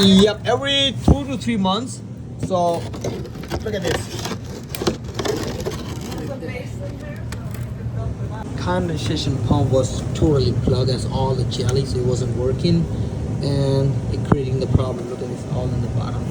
Yep, every 2 to 3 months. So look at this. Condensation pump was totally plugged as all the jelly, so it wasn't working, and it creating the problem. Look at this, all in the bottom.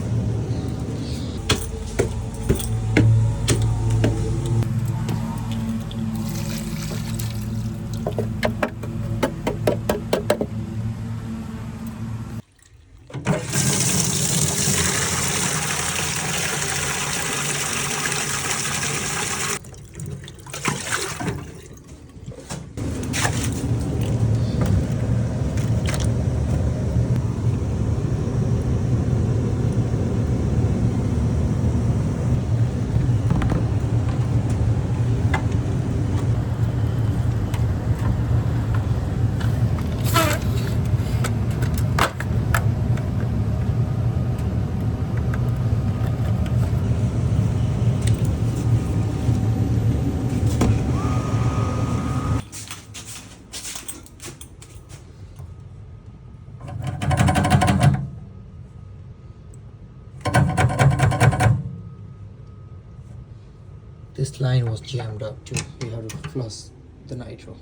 This line was jammed up too. We have to flush the nitro.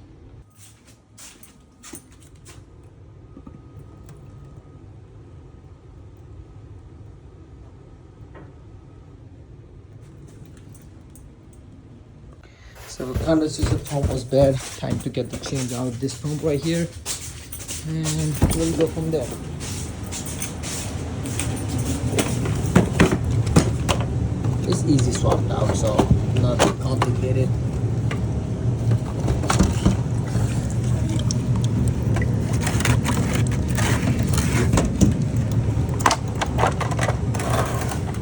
So the condensation pump was bad. Time to get the change out of this pump right here, and we'll go from there. It's easy swapped out, so nothing complicated.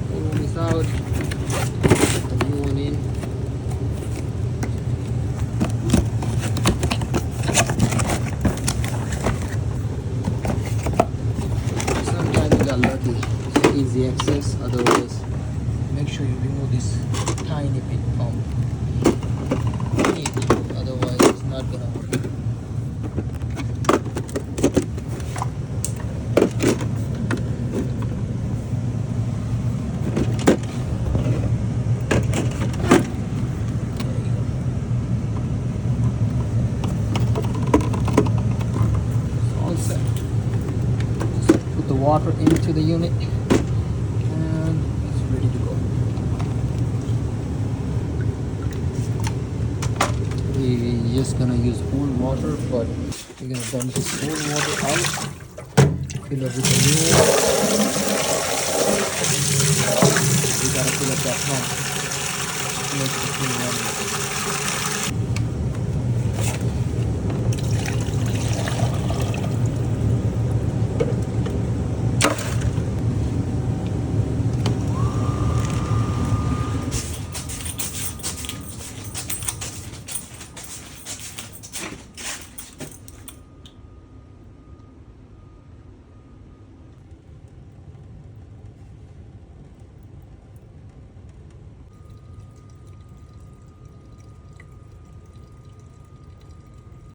Pull this out, put the new one in. Sometimes you got lucky, it's easy access, otherwise make sure you remove this tiny bit pump. Otherwise it's not gonna work. It's all set. Just put the water into the unit and it's ready to go. We're just gonna use old water, but we're gonna dump this old water out, fill up with the new one. We gotta fill up that pump to make the clean water.